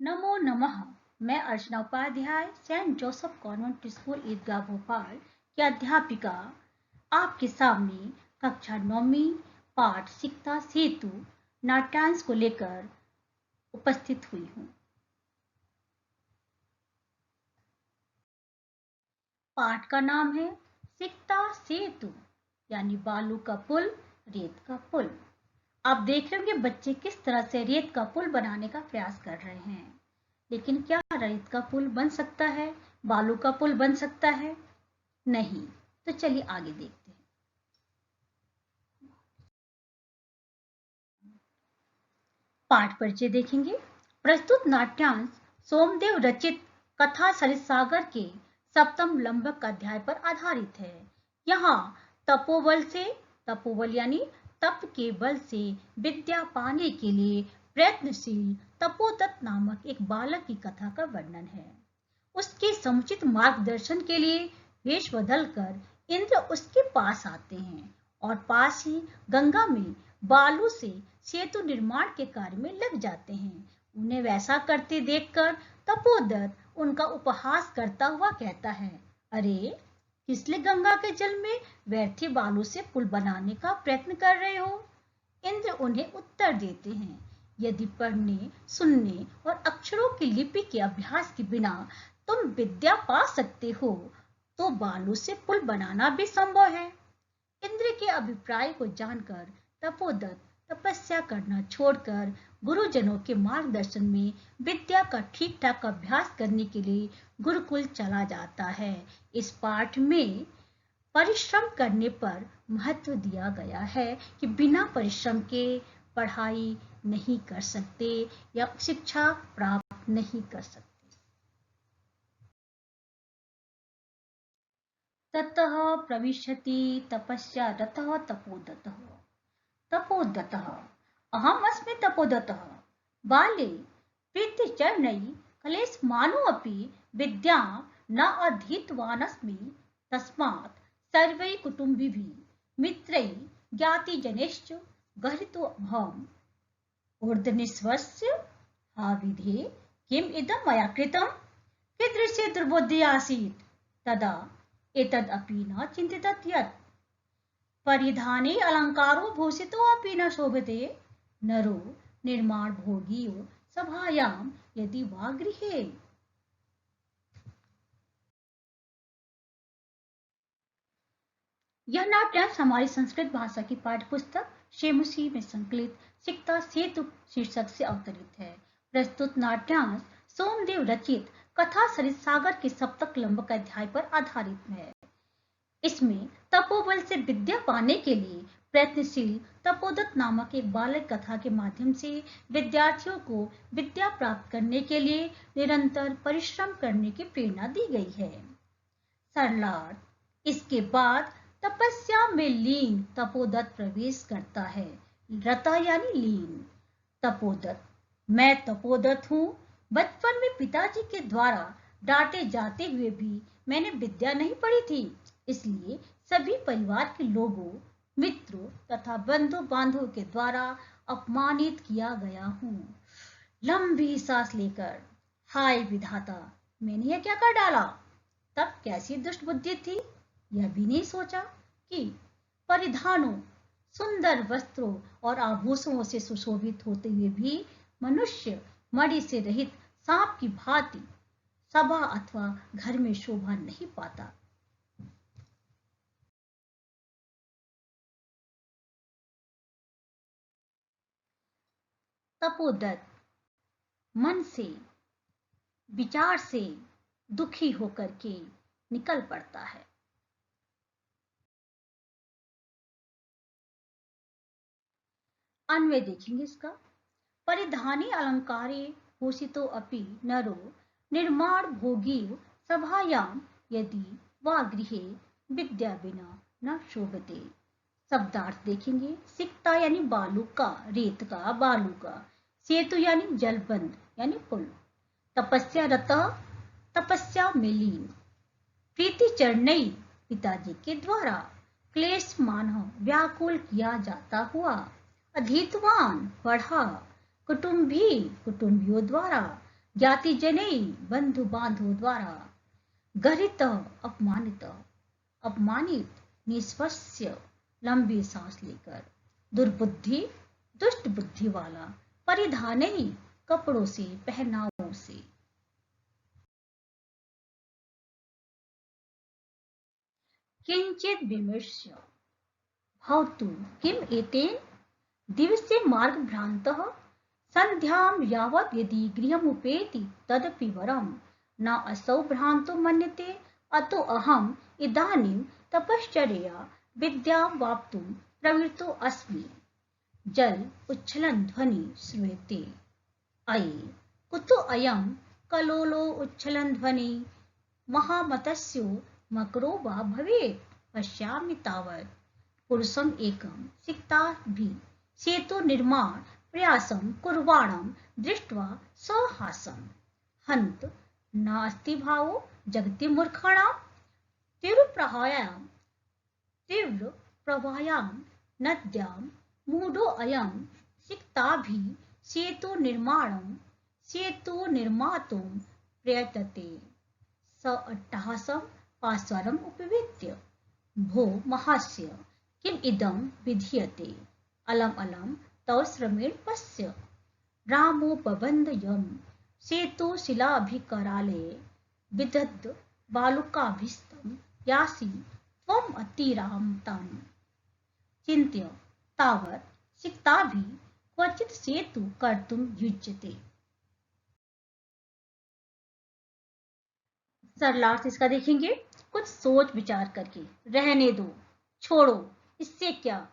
नमो नमः। मैं Archana Upadhyay saint Joseph convent school Idgah Bhopal की अध्यापिका आपके सामने कक्षा 9वीं पाठ सिकता सेतु नाट्यांश को लेकर उपस्थित हुई हूँ। पाठ का नाम है सिकता सेतु यानी बालू का पुल, रेत का पुल। आप देख रहे होंगे बच्चे किस तरह से रेत का पुल बनाने का प्रयास कर रहे हैं। लेकिन क्या रेत का पुल बन सकता है? बालू का पुल बन सकता है? नहीं। तो चलिए आगे देखते हैं। पाठ परिचय देखेंगे। प्रस्तुत नाट्यांश सोमदेव रचित कथा सरित सागर के सप्तम लंबक अध्याय पर आधारित है। यहाँ तपोबल यानी तप के बल से विद्या पाने के लिए प्रयत्नशील तपोदत्त नामक एक बालक की कथा का वर्णन है। उसके समुचित मार्गदर्शन के लिए वेश बदलकर इंद्र उसके पास आते हैं और पास ही गंगा में बालू से सेतु निर्माण के कार्य में लग जाते हैं। उन्हें वैसा करते देखकर तपोदत्त उनका उपहास करता हुआ कहता है, अरे किसलिए गंगा के जल में व्यर्थ बालू से पुल बनाने का प्रयत्न कर रहे हो? इंद्र उन्हें उत्तर देते हैं, यदि पढ़ने, सुनने और अक्षरों की लिपि के अभ्यास के बिना तुम विद्या पा सकते हो तो बालू से पुल बनाना भी संभव है। इंद्र के अभिप्राय को जानकर तपोदत्त तपस्या करना छोड़कर गुरुजनों के मार्गदर्शन में विद्या का ठीक ठाक अभ्यास करने के लिए गुरुकुल चला जाता है। इस पाठ में परिश्रम करने पर महत्व दिया गया है कि बिना परिश्रम के पढ़ाई नहीं कर सकते या शिक्षा प्राप्त नहीं कर सकते। ततः प्रविशति तपस्या रतः तपोदत्तः अहमस्मि तपोदत्तः बाल्ये प्रीतिचरणै क्लेशमानोऽपि विद्यां न अधीतवानस्मि तस्मात् सर्वैः कुटुम्बिभिः मित्रैः ज्ञातिजनैश्च गृहीतोऽहम् ऊर्ध्वनिस्वस्य हा विधे किम् इदं मया कृतं कीदृशी दुर्बुद्धिः आसीत् तदा एतदपि न चिन्तितत् यत् परिधाने अलंकारो भूषितोऽपि न शोभते नरो निर्माण भोगियो सभायां यदि वा गृहे। यह नाट्यांश हमारी संस्कृत भाषा की पाठ्य पुस्तक शेमुसी में संकलित सिकता सेतु शीर्षक से अवतरित है। प्रस्तुत नाट्यांश सोमदेव रचित कथा सरित सागर के सप्तक लंबक अध्याय पर आधारित है। इसमें तपोबल से विद्या पाने के लिए प्रयत्नशील तपोदत्त नामक एक बालक कथा के माध्यम से विद्यार्थियों को विद्या प्राप्त करने के लिए निरंतर परिश्रम करने की प्रेरणा दी गई है। सरलार्थ इसके बाद तपस्या में लीन तपोदत्त प्रवेश करता है। रता यानी लीन। तपोदत्त, मैं तपोदत्त हूँ। बचपन में पिताजी के द्वारा डांटे जाते हुए भी मैंने विद्या नहीं पढ़ी थी, इसलिए सभी परिवार के लोगों, मित्रों तथा बंधु बांधवों के द्वारा अपमानित किया गया हूँ। लंबी सांस लेकर, हाय विधाता, मैंने यह क्या कर डाला? तब कैसी दुष्ट बुद्धि थी, यह भी नहीं सोचा कि परिधानों, सुंदर वस्त्रों और आभूषणों से सुशोभित होते हुए भी मनुष्य मणि से रहित सांप की भांति सभा अथवा घर में शोभा नहीं पाता। तपोदत्त मन से, विचार से दुखी होकर के निकल पड़ता है। अन्वय देखेंगे इसका। परिधानी अलंकारे भूषितो अपि नरो निर्माण भोगी सभायां यदि वा गृहे विद्या बिना न शोभते। शब्दार्थ देखेंगे। सिकता यानी बालू का, रेत का, बालू का। सेतु यानी जलबंध यानी पुल। तपस्या रता, तपस्या में लीन। प्रीति चरणई, पिताजी के द्वारा। क्लेश मानव, व्याकुल किया जाता हुआ। अधीतवान, पढ़ा। कुटुंबी, कुटुंबियों द्वारा। ज्ञाति जने बंधु बांधो द्वारा गरित अपमानित अपमानित निस्वस्य लंबी सांस लेकर दुर्बुद्धि दुष्ट बुद्धि वाला परिधान ही कपड़ों से पहनावों से। किंचित विमर्श्य भवतु किम एतेन दिवसे मार्ग भ्रांतः संध्यां यावत् यदि गृहमुपेति तदपि वरं न असौ भ्रांतो मन्यते अतो अहम् इदानीं तपश्चर्या विद्यां वाप्तुं प्रवृत्तो अस्मि। जल उच्छलन ध्वनि श्रूयते। अये कुतो अयं कलोलो उच्छलन ध्वनि महामतस्यो मकरो वा भवेत् पश्यामि तावत् पुरुषम् एकं सिक्ताभिः सेतु निर्माण प्रयासं कुर्वाणं दृष्ट्वा सहासं हन्त नास्ति भावो जगति मूर्खाणां तीव्र प्रवायां नद्यां मूढो अयं सिक्ताभिः सेतु निर्मातुं प्रयतते स अट्टहासं पास्वरम् उपवित्य भो महास्य किम इदं विधीयते अलम अलम तव श्रमेण पश्य रामोपबन्ध यं सेतु शिलाभिकराले विदग्ध बालुकाभिस्तं यासि त्वम् अतिरामतां चिन्त्य तावत् सिक्ताभिः क्वचित सेतु कर्तुं युज्यते। सरलार्थ इसका देखेंगे। कुछ सोच विचार करके रहने दो, छोड़ो, इससे क्या,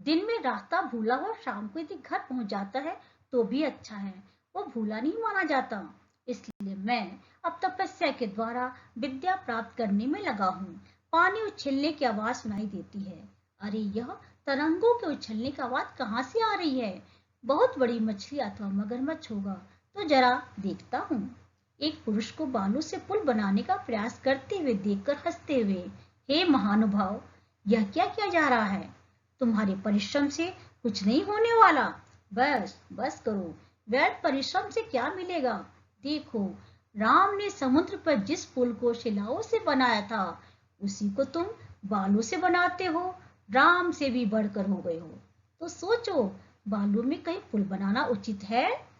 दिन में रास्ता भूला हो शाम को यदि घर पहुंच जाता है तो भी अच्छा है, वो भूला नहीं माना जाता। इसलिए मैं अब तपस्या के द्वारा विद्या प्राप्त करने में लगा हूँ। पानी उछलने की आवाज सुनाई देती है। अरे यह तरंगों के उछलने की आवाज कहाँ से आ रही है? बहुत बड़ी मछली अथवा मगरमच्छ होगा तो जरा देखता हूँ। एक पुरुष को बालू से पुल बनाने का प्रयास करते हुए देखकर हंसते हुए, हे महानुभाव, यह क्या किया जा रहा है? तुम्हारे परिश्रम से कुछ नहीं होने वाला। बस बस करो, व्यर्थ परिश्रम से क्या मिलेगा? देखो, राम ने समुद्र पर जिस पुल को शिलाओं से बनाया था उसी को तुम बालू से बनाते हो। राम से भी बढ़कर हो गए हो। तो सोचो, बालू में कहीं पुल बनाना उचित है?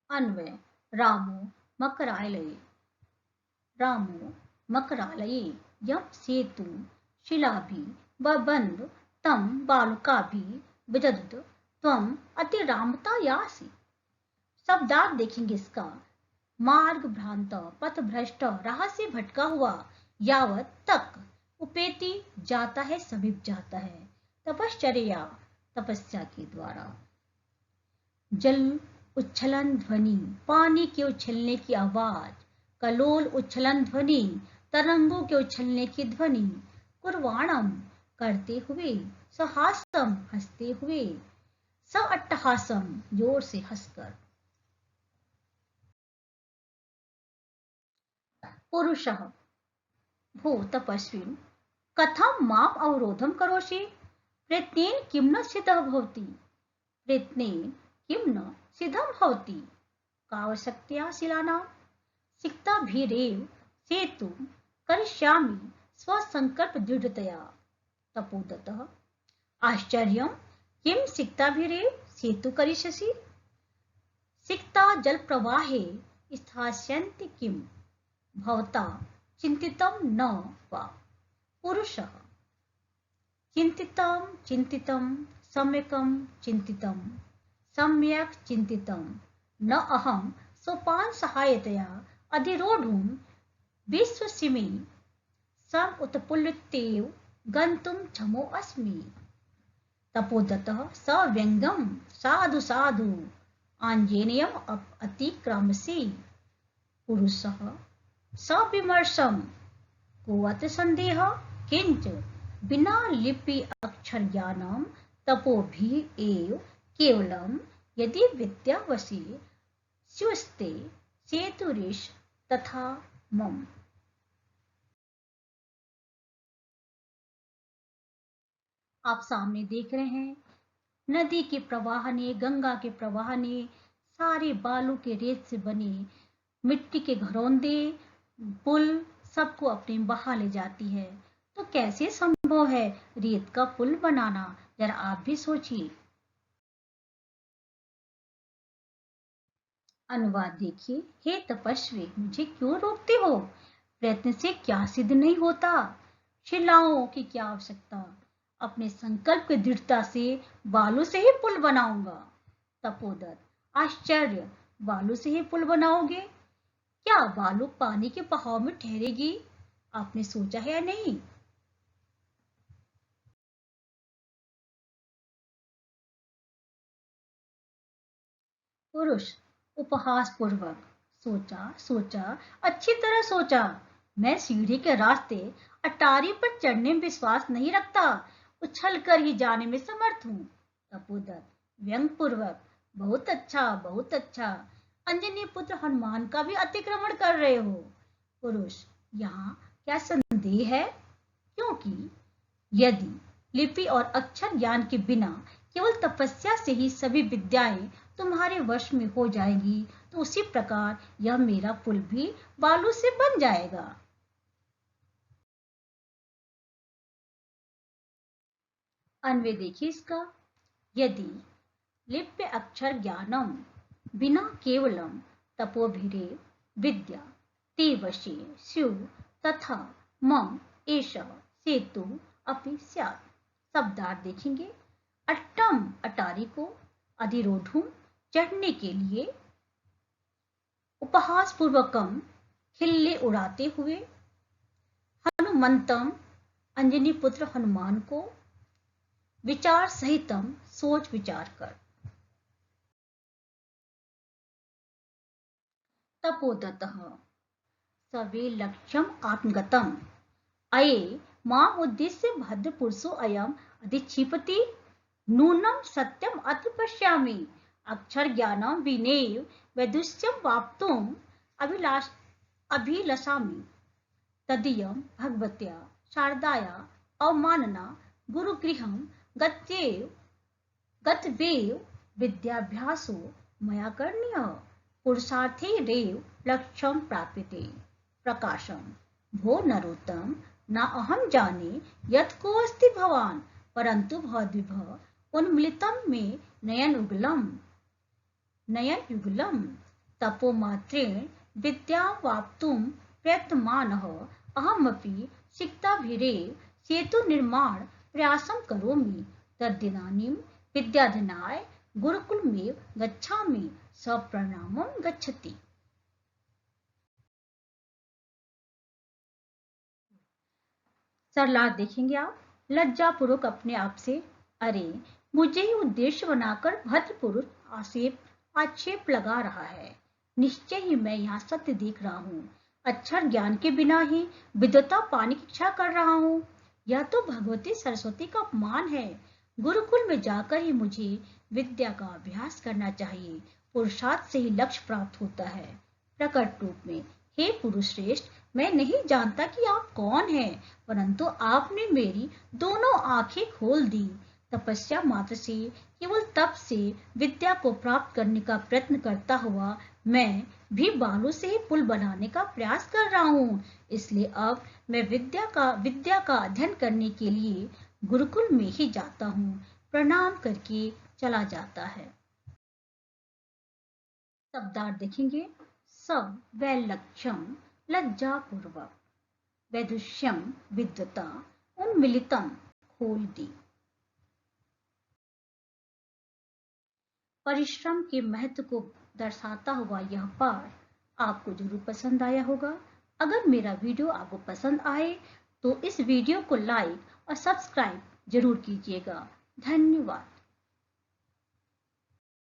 अन्वय रामो मकरालये रामो मकरालये यं सेतु शिलाभि बबन्ध तं बालुकाभि विदधत त्वं अतिरामता यासि। शब्दार्थ देखेंगे इसका। मार्ग भ्रांत पथ भ्रष्ट राह से भटका हुआ यावत तक उपेति जाता है, समीप जाता है। तपश्चर्या तपस्या के द्वारा। जल उच्छलन ध्वनि पानी के उछलने की आवाज, कलोल उच्छलन ध्वनि तरंगों के उछलने की ध्वनि, कुर्वाणम करते हुए, सहासम हंसते हुए, स अट्टहासम जोर से हंसकर। पुरुषः भो तपस्विन् कथं माम् अवरोधं करोषि? प्रयत्नेन किं न सिद्धः भवति? प्रयत्नेन किं न सिद्धं भवति? कावशक्त्या शिलानां सिक्ताभिरेव सेतुं करिष्यामि स्वसंकल्प दृढ़तया। तपोदत्तः आश्चर्यं किं सिक्ताभिरेव सेतु करिष्यसि? सिक्ता जल प्रवाहे स्थास्यन्ति किं भवता चिंतितं न वा? पुरुषः चिंतितं चिंतितं सम्यकं चिंतितं सम्यक् चिंतितं न अहं सोपान सहायतया अधिरोढुं विश्वसिमि सम उत्पुल्लितेव गन्तुं क्षमो अस्मि। तपोदत्तः स व्यङ्ग्यं साधु साधु आञ्जनेयम् अतिक्रमसि। पुरुषः सविमर्शं कोऽत्र सन्देहः किंच बिना लिपि अक्षर ज्ञानं तपोभिः एव केवलं यदि विद्यावशी स्युस्ते सेतुरीश तथा मम। आप सामने देख रहे हैं नदी के प्रवाह ने, गंगा के प्रवाह ने, सारे बालू के रेत से बने मिट्टी के घरौंदे, पुल सबको अपने बहा ले जाती है। तो कैसे संभव है रेत का पुल बनाना? जरा आप भी सोचिए। अनुवाद देखिए। हे तपस्वी, मुझे क्यों रोकते हो? प्रयत्न से क्या सिद्ध नहीं होता? शिलाओं की क्या आवश्यकता? अपने संकल्प की दृढ़ता से बालू से ही पुल बनाऊंगा। तपोदत्त, आश्चर्य, बालू से ही पुल बनाओगे? क्या बालू पानी के बहाव में ठहरेगी? आपने सोचा है या नहीं? पुरुष उपहास पूर्वक, सोचा सोचा, अच्छी तरह सोचा। मैं सीढ़ी के रास्ते अटारी पर चढ़ने में विश्वास नहीं रखता, उछल कर ही जाने में समर्थ हूँ। तपोदत्त व्यंग पूर्वक, बहुत अच्छा, बहुत अच्छा। अंजनी पुत्र हनुमान का भी अतिक्रमण कर रहे हो। पुरुष, यहाँ क्या संदेह है? क्योंकि यदि लिपि और अक्षर ज्ञान के बिना केवल तपस्या से ही सभी विद्याएं तुम्हारे वश में हो जाएगी, तो उसी प्रकार यह मेरा पुल भी बालू से बन जाएगा। अन्वय देखिए इसका। यदि लिप्य अक्षर ज्ञानम बिना केवलम तपोभिरे विद्या ते वशे स्यु तथा मम एष सेतु अपि स्यात्। शब्दार्थ देखेंगे। अट्टम अटारी को, अधिरोधुम चढ़ने के लिए, उपहास पूर्वकम खिल्ले उड़ाते हुए, हनुमंतम अंजनी पुत्र हनुमान को, विचार सहितम सोच विचार कर। तपोदत्तः सवे लक्ष्यम आत्मगतम अये माम उद्देश्य भद्र पुरुषो अयम अधिक्षिपति नूनम सत्यम अत्र पश्यामि अक्षर ज्ञानम विनेव वैदुष्यम वाप्तुम अभिलषामि तदीयम भगवत्या शारदाया अवमानना गुरुगृहम गतवेव विद्याभ्यासो मया करणीयः पुरुषार्थे रेव लक्ष्यम प्राप्यते। प्रकाशम भो नरोत्तम न अहम जाने यत् को अस्ति भवान परंतु भवद्भिः उन्मिलितं मे नयन युगलम तपो मात्रेण विद्या वाप्तुं प्रयत्नमानः अहमपि सिक्ताभिरेव सेतु निर्माण प्रयासं करोमि तद्दिदानीं विद्याधनाय गुरुकुलमेव गच्छामि सप्रणामं गच्छति। सरलार्थ देखेंगे आप। लज्जापूर्वक अपने आप से, अरे मुझे ही उद्देश्य बनाकर भद्र पुरुष आक्षेप लगा रहा है। निश्चय ही मैं यहाँ सत्य देख रहा हूँ। अक्षर ज्ञान के बिना ही विद्वता पाने की इच्छा कर रहा हूँ। यह तो भगवती सरस्वती का अपमान है। गुरुकुल में जाकर ही मुझे विद्या का अभ्यास करना चाहिए। पुरुषार्थ से ही लक्ष्य प्राप्त होता है। प्रकट रूप में, हे पुरुष श्रेष्ठ, मैं नहीं जानता कि आप कौन हैं, परंतु आपने मेरी दोनों आंखें खोल दी। तपस्या मात्र से, केवल तप से विद्या को प्राप्त करने का प्रयत्न करता हुआ मैं भी बालू से ही पुल बनाने का प्रयास कर रहा हूँ। इसलिए अब मैं विद्या का अध्ययन करने के लिए गुरुकुल में ही जाता हूँ। प्रणाम करके चला जाता है। शब्दार्थ देखेंगे। सब वैलक्ष्यम लज्जापूर्वक, वैदुष्यम विद्वता उन्मिलितम खोल दी। परिश्रम के महत्व को दर्शाता हुआ यह पाठ आपको जरूर पसंद आया होगा। अगर मेरा वीडियो आपको पसंद आए तो इस वीडियो को लाइक और सब्सक्राइब जरूर कीजिएगा। धन्यवाद।